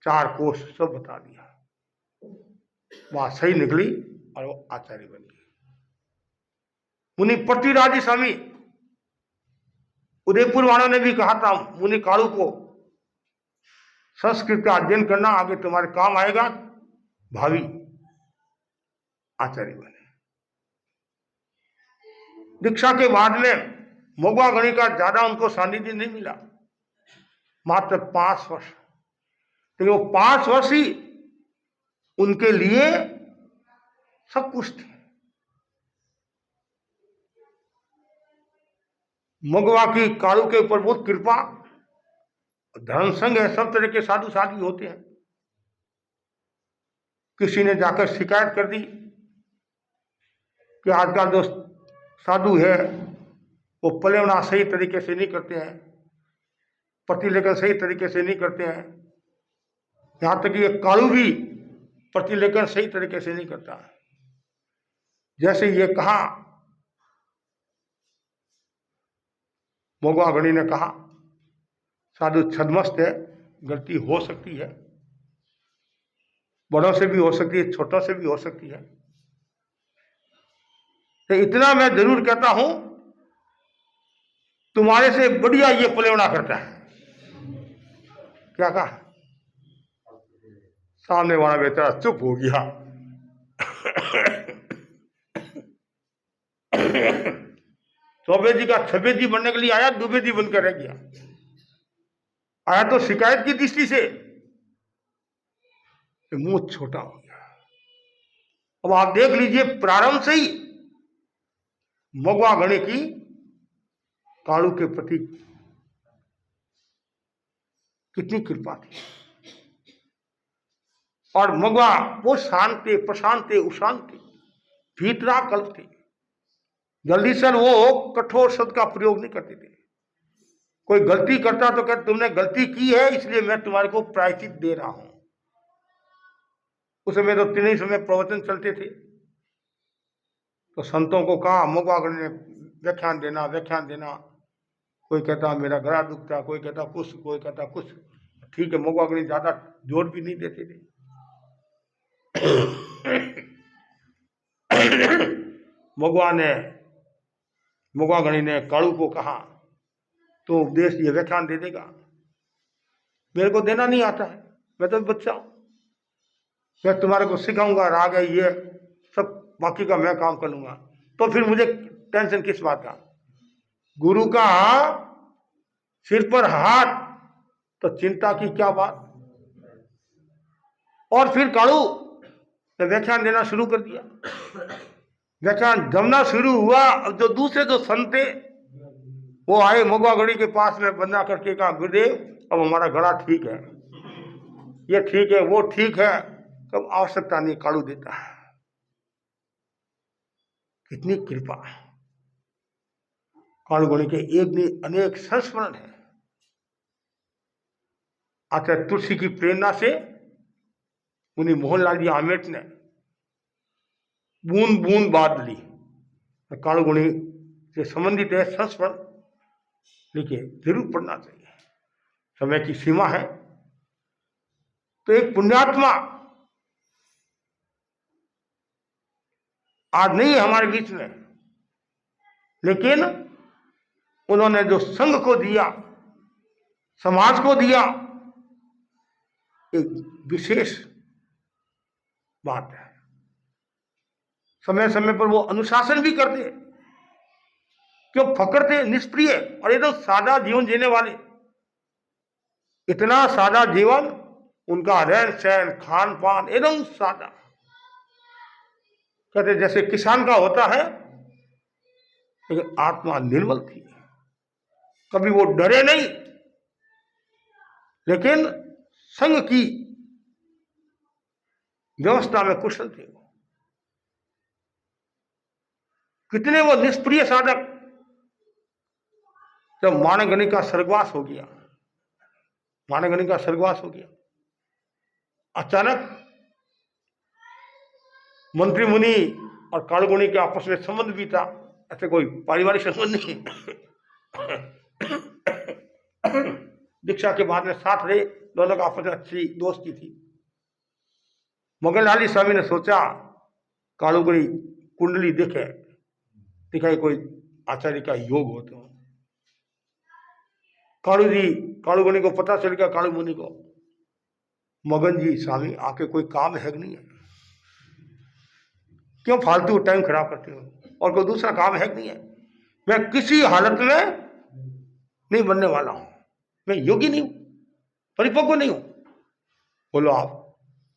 4 कोष सब बता दिया। वहां सही निकली और वो आचार्य बन गए। मुनि पट्टीराज स्वामी उदयपुर वालों ने भी कहा था मुनि कालू को, संस्कृत का अध्ययन करना आगे तुम्हारे काम आएगा, भावी आचार्य बने। दीक्षा के बाद में मोगवा गणी का ज्यादा उनको सानिध्य नहीं मिला, मात्र 5 वर्ष। तो वो 5 वर्ष ही उनके लिए सब कुछ थे। मगवा की कालू के ऊपर बहुत कृपा, धर्म संघ है, सब तरह के साधु साध्वी होते हैं। किसी ने जाकर शिकायत कर दी कि आज का जो साधु है वो पलेवना सही तरीके से नहीं करते हैं, प्रतिलेखन सही तरीके से नहीं करते हैं, यहां तक कि ये कालू भी प्रतिलेखन सही तरीके से नहीं करता है। जैसे ये कहा, मोगवा गणी ने कहा साधु छद्मस्त है, गलती हो सकती है, बड़ों से भी हो सकती है, छोटों से भी हो सकती है। तो इतना मैं जरूर कहता हूं, तुम्हारे से बढ़िया ये पलेवना करता है। क्या कहा? सामने वाला बेचारा चुप हो गया। चौबे जी का छबे जी बनने के लिए आया, दुबे जी बनकर रह गया। आया तो शिकायत की दृष्टि से, मुंह छोटा हो गया। अब आप देख लीजिए, प्रारंभ से ही मगवा गणी की कालू के प्रति कितनी कृपा थी। और मगवा वो शांत थे, प्रशांत थे, उशांत थे, भीतरा कल्प थे। जल्दी से वो कठोर शब्द का प्रयोग नहीं करते थे। कोई गलती करता तो कहते तुमने गलती की है इसलिए मैं तुम्हारे को प्रायश्चित दे रहा हूं। उस समय तो 3 ही समय प्रवचन चलते थे। तो संतों को कहा, मगवा गणी ने व्याख्यान देना। कोई कहता मेरा गला दुखता, कोई कहता कुछ, कोई कहता कुछ। ठीक है, मगवा गणी ज्यादा जोर भी नहीं देते थे। मगवा गणी ने कालू को कहा तो उपदेश ये व्याख्यान दे देगा। मेरे को देना नहीं आता है, मैं तो बच्चा हूं, मैं तुम्हारे को सिखाऊंगा, राग है ये सब, बाकी का मैं काम कर लूंगा। तो फिर मुझे टेंशन किस बात का? गुरु का सिर पर हाथ, तो चिंता की क्या बात। और फिर कालू ने व्याख्यान देना शुरू कर दिया। व्याख्यान जमना शुरू हुआ। अब जो दूसरे जो संत थे वो आए मगवा गणी के पास में, बंदा करके कहा गुरुदेव अब हमारा गला ठीक है, ये ठीक है, वो ठीक है, कब आवश्यकता नहीं कालू देता है। कितनी कृपा। कालू गणी के एक नहीं अनेक संस्मरण है। आचार्य तुलसी की प्रेरणा से मुनि मोहनलाल जी आमेट ने बूंद बूंद बात ली। कालू गणी से संबंधित है संस्मरण, लिखे जरूर पढ़ना चाहिए। समय की सीमा है। तो एक पुण्यात्मा आज नहीं है हमारे बीच में, लेकिन उन्होंने जो संघ को दिया, समाज को दिया, एक विशेष बात है। समय समय पर वो अनुशासन भी करते, क्यों फकर थे, निष्प्रिय और एकदम सादा जीवन जीने वाले। इतना सादा जीवन, उनका रहन सहन, खान पान एकदम सादा। कहते जैसे किसान का होता है, लेकिन आत्मा निर्मल थी। कभी वो डरे नहीं, लेकिन संघ की व्यवस्था में कुशल थे। कितने वो निष्प्रिय साधक। जब मानगणी का स्वर्गवास हो गया, मानगणी का स्वर्गवास हो गया, अचानक मंत्री मुनि और कालगुणी के आपस में संबंध भी था, ऐसे कोई पारिवारिक संबंध नहीं। दीक्षा के बाद में साथ रहे, दोनों का आपस में अच्छी दोस्ती थी। मंगललाली स्वामी ने सोचा कालगुणी कुंडली दिखाई कोई आचार्य का योग हो तो कालू मुनि को पता चल गया, कालू मुनि को, मगन जी स्वामी आके कोई काम है कि नहीं है, क्यों फालतू टाइम खराब करते हो, और कोई दूसरा काम है कि नहीं है, मैं किसी हालत में नहीं बनने वाला हूं, मैं योगी नहीं हूं, परिपक्व नहीं हूं, बोलो आप।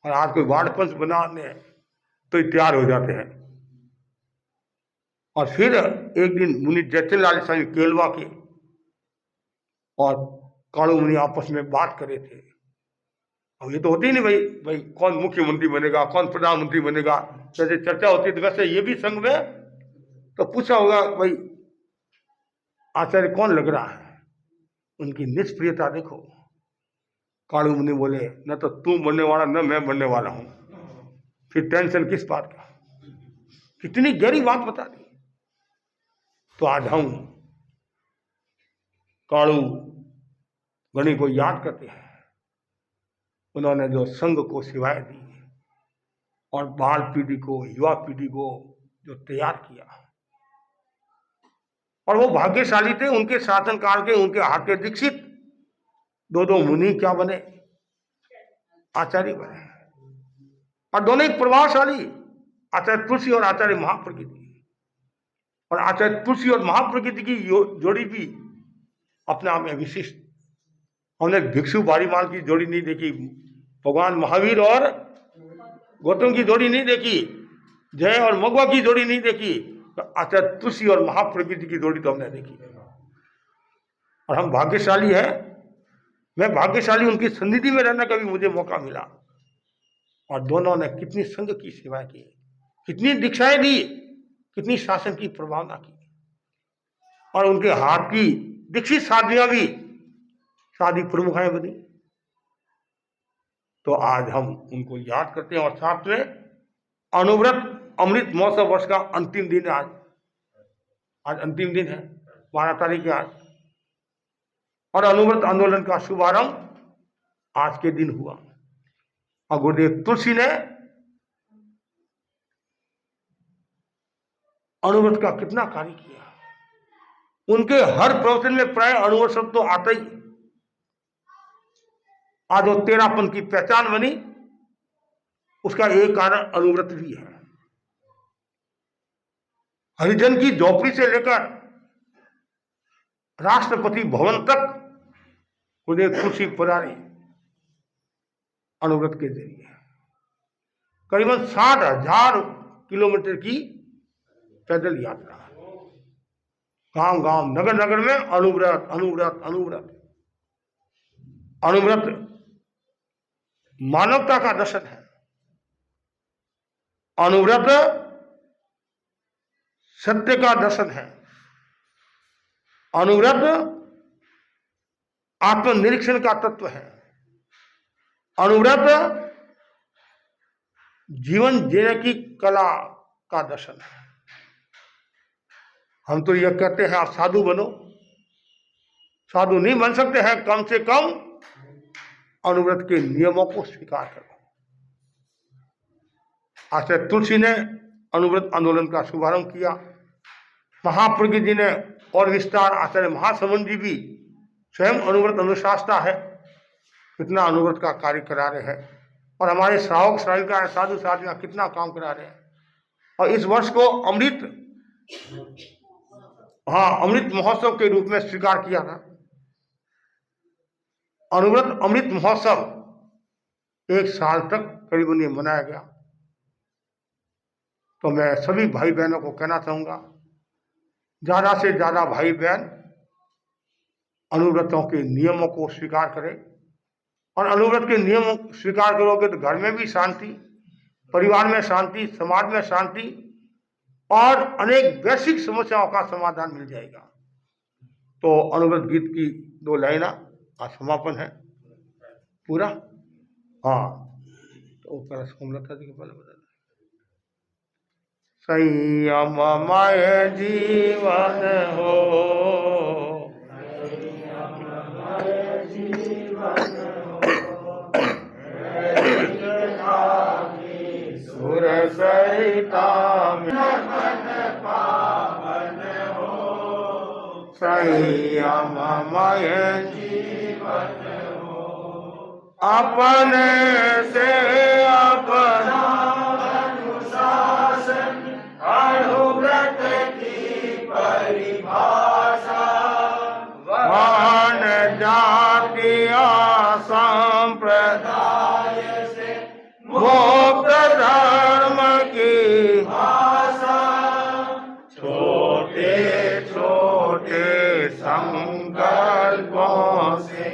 और आज कोई वाणपंच बनाने तो तैयार हो जाते हैं। और फिर एक दिन मुनि जयचंद स्वामी केलवा के और कालू मुनि आपस में बात कर रहे थे। अब ये तो होती नहीं भाई भाई कौन मुख्यमंत्री बनेगा, कौन प्रधानमंत्री बनेगा, जैसे चर्चा होती है, तो वैसे ये भी संघ में तो पूछा होगा भाई आचार्य कौन लग रहा है। उनकी निष्प्रियता देखो। कालू मुनि बोले न तो तू बनने वाला न मैं बनने वाला हूं, फिर टेंशन किस बात का। कितनी गहरी बात बता दी। तो आज हम कालू गणी को याद करते हैं। उन्होंने जो संघ को सेवाएं दी और बाल पीढ़ी को, युवा पीढ़ी को जो तैयार किया, और वो भाग्यशाली थे, उनके शासनकाल के उनके हाथ के दीक्षित दो मुनि क्या बने, आचार्य बने, और दोनों ही प्रभावशाली, आचार्य तुलसी और आचार्य महाप्रकृति। और आचार्य तुलसी और महाप्रकृति की जोड़ी भी अपने आप में विशिष्ट। हमने भिक्षु बारीमाल की जोड़ी नहीं देखी, भगवान महावीर और गौतम की जोड़ी नहीं देखी, जय और मगवा की जोड़ी नहीं देखी, तो आचार्य तुलसी और महाप्रकृति की जोड़ी तो हमने देखी। और हम भाग्यशाली हैं, मैं भाग्यशाली, उनकी सन्निधि में रहने का भी मुझे मौका मिला। और दोनों ने कितनी संघ की सेवा की, कितनी दीक्षाएं दी, कितनी शासन की प्रभावना की, और उनके हाथ की दीक्षित साधवियां भी शादी प्रमुखाएं बनी। तो आज हम उनको याद करते हैं। और साथ में अनुव्रत अमृत महोत्सव वर्ष का अंतिम दिन है आज अंतिम दिन है, 12 तारीख है आज। और अनुव्रत आंदोलन का शुभारंभ आज के दिन हुआ। और गुरुदेव तुलसी ने अनुव्रत का कितना कार्य किया। उनके हर प्रवचन में प्राय अनुव्रत शब्द तो आता ही। आज वो 13 पंथ की पहचान बनी, उसका एक कारण अनुव्रत भी है। हरिजन की झोपड़ी से लेकर राष्ट्रपति भवन तक गुरुदेव तुलसी पधारे अनुव्रत के जरिए। करीबन 60,000 किलोमीटर की पैदल यात्रा, गांव गांव नगर नगर में अनुव्रत अनुव्रत अनुव्रत। अनुव्रत मानवता का दर्शन है। अनुव्रत सत्य का दर्शन है। अनुव्रत आत्मनिरीक्षण का तत्व है। अनुव्रत जीवन जीने की कला का दर्शन है। हम तो यह कहते हैं आप साधु बनो, साधु नहीं बन सकते हैं, कम से कम अनुव्रत के नियमों को स्वीकार करो। आचार्य तुलसी ने अनुव्रत आंदोलन का शुभारंभ किया। महाप्रज्ञ जी ने और विस्तार, आचार्य महासमन जी भी स्वयं अनुव्रत अनुशासता है, कितना अनुव्रत का कार्य करा रहे हैं। और हमारे श्रावक श्राविका साधु साधियां कितना काम करा रहे हैं। और इस वर्ष को अमृत महोत्सव के रूप में स्वीकार किया था। अनुव्रत अमृत महोत्सव 1 साल तक करीबन ये मनाया गया। तो मैं सभी भाई बहनों को कहना चाहूंगा, ज्यादा से ज्यादा भाई बहन अनुव्रतों के नियमों को स्वीकार करें। और अनुव्रत के नियम स्वीकार करोगे तो घर में भी शांति, परिवार में शांति, समाज में शांति, और अनेक वैश्विक समस्याओं का समाधान मिल जाएगा। तो अनुव्रत गीत की 2 लाइना आज समापन है पूरा। हाँ, तो कोमलता जी के पहले बता दें। संयममय जीवन हो, सुर सरिता में मन पावन हो, संयममय जीवन हो। अपने से अपना अनुशासन अनुव्रत की परिभाषा वर्ण जातिया संप्रदाय से मुक्त धर्म की भाषा छोटे छोटे संकल्पों से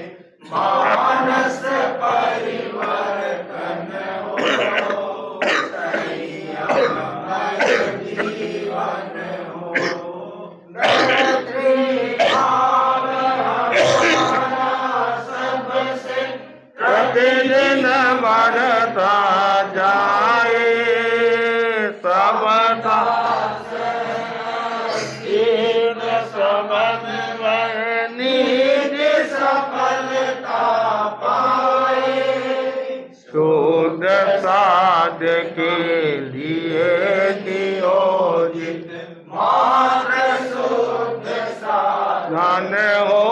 मानस परिवर्तन हो। संयममय जीवन हो। सबसे प्रतिदिन बढ़ता जाए सबका समन्वय निज सफलता पाए। शुद्ध साध के लिए नियोजित मात्र शुद्ध साधन हो।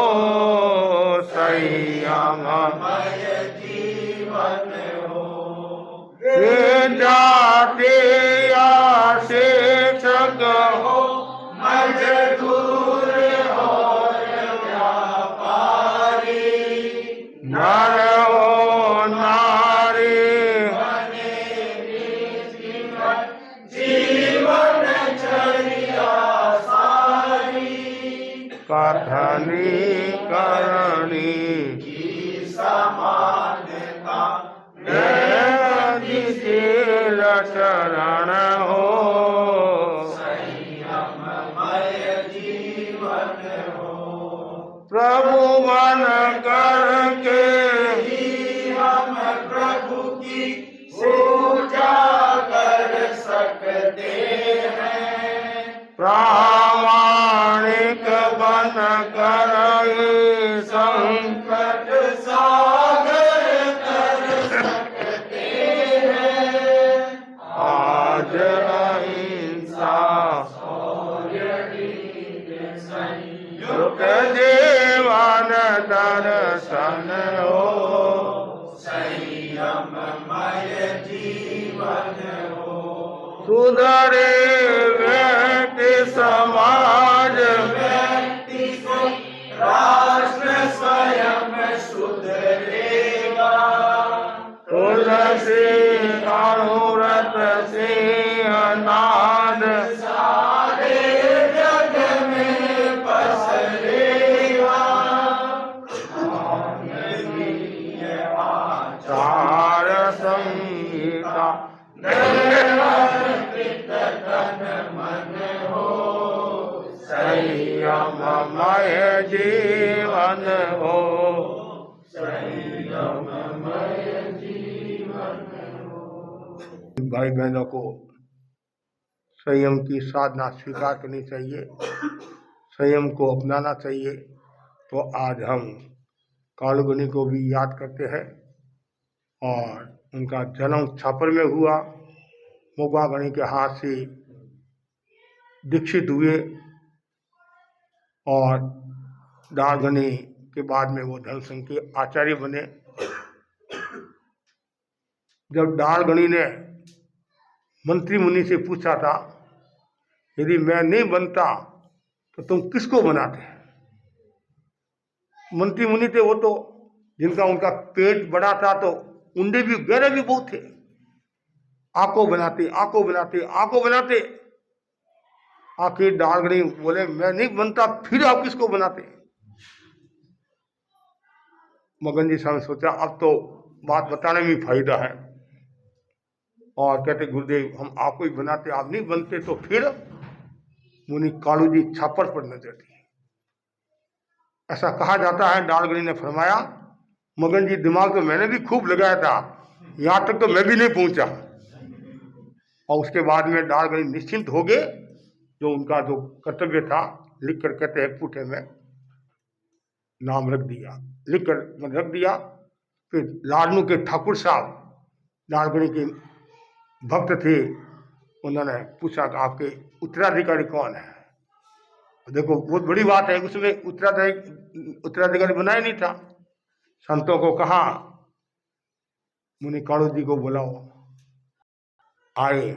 संयममय जीवन हो। जाति या शिक्षक हो मजदूर और व्यापारी नर हो नारी जीवन चर्या सारी कथनी करनी की समानता शील शरण हो। संयममय जीवन हो। प्रभु मन करके ही हम प्रभु की पूजा कर सकते हैं। प्रामाणिक बन कर संकट सागर कर सकते हैं। आज अहिंसा संयुक्त जीवन दर्शन हो। संयममय जीवन हो। सुधरे व्यक्ति समाज व्यक्ति से राष्ट्र स्वयं सुधरेगा। तुलसी अनुव्रत सिंह नाद सारे जग में पसरेगा। आचार संहिता निर्वर्तित तन मन हो। संयममय जीवन हो। संयममय जीवन हो। भाई बहनों को संयम की साधना स्वीकार करनी चाहिए, संयम को अपनाना चाहिए। तो आज हम कालगुनी को भी याद करते हैं और उनका जन्म छापर में हुआ। मोगागणी के हाथ से दीक्षित हुए और दालगणी के बाद में वो धनसिंह के आचार्य बने। जब दालगणी ने मंत्री मुनि से पूछा था यदि मैं नहीं बनता तो तुम किसको बनाते? मंत्री मुनि थे वो तो, जिनका उनका पेट बड़ा था तो उंडे भी गहरे भी बहुत थे। आंखों बनाते आंखों बनाते आंखों बनाते। आखिर दालगणी बोले मैं नहीं बनता, फिर आप किसको बनाते? मगन जी साहब ने सोचा अब तो बात बताने में फायदा है और कहते गुरुदेव हम आपको ही बनाते, आप नहीं बनते तो फिर? मुनि कालू जी छापर पर नजर दी। ऐसा कहा जाता है, दालगणी ने फरमाया मगन जी दिमाग तो मैंने भी खूब लगाया था, यहाँ तक तो मैं भी नहीं पहुंचा। और उसके बाद में दालगणी निश्चिंत हो गए। जो उनका जो कर्तव्य था लिख कर कहते हैं पुठे में नाम रख दिया, लिख कर रख दिया। फिर लाडनू के ठाकुर साहब दालगणी के भक्त थे, उन्होंने पूछा कि आपके उत्तराधिकारी कौन है? देखो बहुत बड़ी बात है, उसमें उत्तराधिकारी बनाया नहीं था। संतों को कहा मुनि काणु जी को बुलाओ, आए,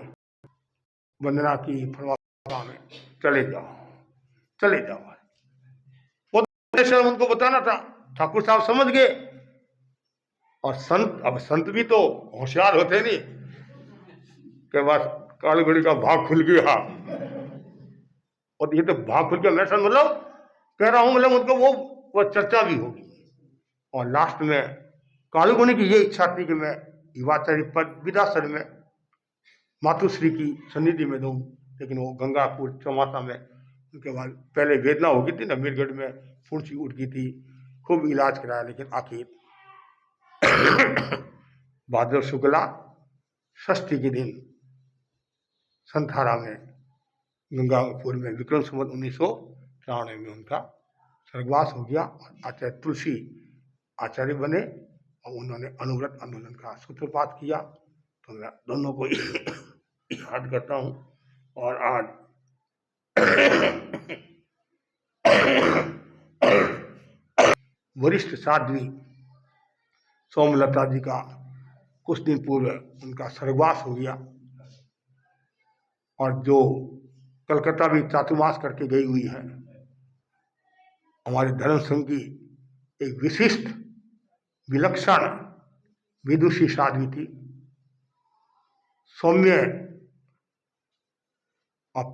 वंदना की, फरमाया में चले जाओ चले जाओ। वो तो उनको बताना था, ठाकुर साहब समझ गए। और संत भी तो होशियार होते नहीं कि बस कालीगढ़ी का भाग खुल गया। और ये तो भाग खुल गया मैं मतलब कह रहा हूं, मतलब उनको वो चर्चा भी होगी। और लास्ट में कालीगढ़ी की ये इच्छा थी कि मैं युवाचार्य पद विदासर में मातुश्री की सन्निधि में दूं, लेकिन वो गंगापुर चौमासा में उनके बाद पहले वेदना हो गई थी ना, मीरगढ़ में फुंसी उठ गई थी, खूब इलाज कराया, लेकिन आखिर भाद्र शुक्ला षष्ठी के दिन संथारा में गंगापुर में विक्रम संवत 1993 में उनका स्वर्गवास हो गया। आचार्य तुलसी आचार्य बने और उन्होंने अनुव्रत आंदोलन का सूत्रपात किया। तो मैं दोनों को याद करता हूँ। और आज वरिष्ठ साध्वी सोमलता जी का कुछ दिन पूर्व उनका स्वर्गवास हो गया। और जो कलकत्ता भी चातुर्मास करके गई हुई है, हमारे धर्म संघ की एक विशिष्ट विलक्षण विदुषी साध्वी थी, सौम्य और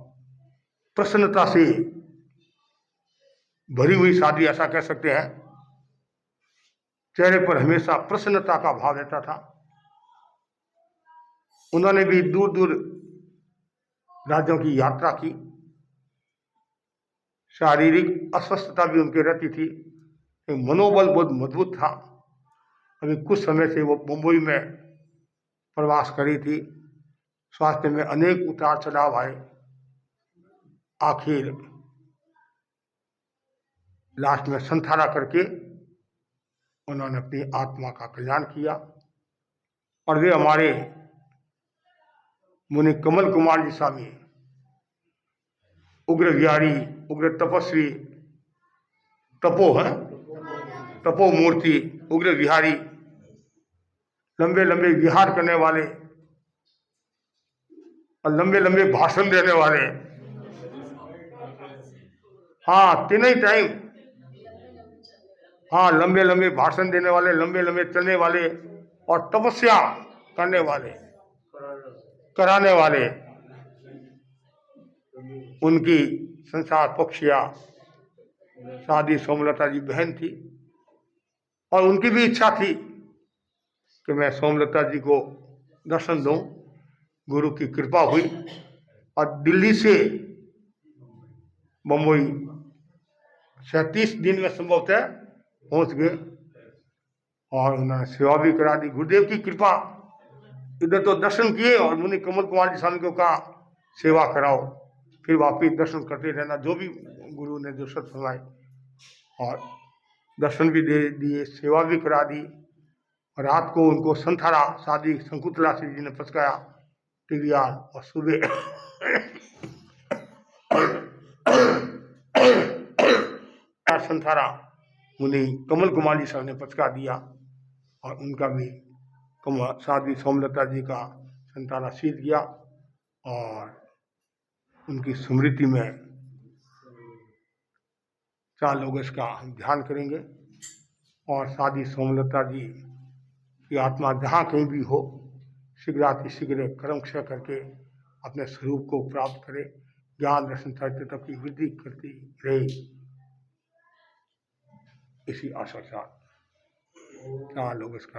प्रसन्नता से भरी हुई साध्वी ऐसा कह सकते हैं। चेहरे पर हमेशा प्रसन्नता का भाव रहता था। उन्होंने भी दूर दूर राज्यों की यात्रा की। शारीरिक अस्वस्थता भी उनके रहती थी, मनोबल बहुत मजबूत था। अभी कुछ समय से वो मुंबई में प्रवास करी थी। स्वास्थ्य में अनेक उतार चढ़ाव आए, आखिर लास्ट में संथारा करके उन्होंने अपनी आत्मा का कल्याण किया। और वे हमारे मुनि कमल कुमार जी स्वामी, उग्र विहारी, उग्र तपस्वी, तपो मूर्ति, उग्र विहारी, लंबे लंबे विहार करने वाले और लंबे लंबे भाषण देने वाले। हाँ, तीनों ही टाइम, हाँ, लंबे लंबे भाषण देने वाले, लंबे लंबे चलने वाले और तपस्या करने वाले, कराने वाले। उनकी संसार पक्षिया साधी सोमलता जी बहन थी। और उनकी भी इच्छा थी कि मैं सोमलता जी को दर्शन दूं। गुरु की कृपा हुई और दिल्ली से बम्बई 37 दिन में संभवतः पहुंच गए। और उन्होंने सेवा भी करा दी, गुरुदेव की कृपा। इधर तो दर्शन किए और मुनि कमल कुमार जी स्वामी को कहा सेवा कराओ, फिर वापिस दर्शन करते रहना, जो भी गुरु ने जो सत फरमाए। और दर्शन भी दे दिए, सेवा भी करा दी। रात को उनको संथारा साधी शंकुतला श्री जी ने पचकाया टीवीआर। और सुबह संथारा मुनि कमल कुमार जी साहब ने पचका दिया। और उनका भी साध्वी सोमलता जी का संताना सीध किया। और उनकी स्मृति में 4 लोग इसका हम ध्यान करेंगे। और साध्वी सोमलता जी की आत्मा जहाँ कहीं भी हो, शीघ्र कर्म क्षय करके अपने स्वरूप को प्राप्त करे, ज्ञान दर्शन चरित्र की वृद्धि करती रहे, इसी आशा के साथ 4 लोग इसका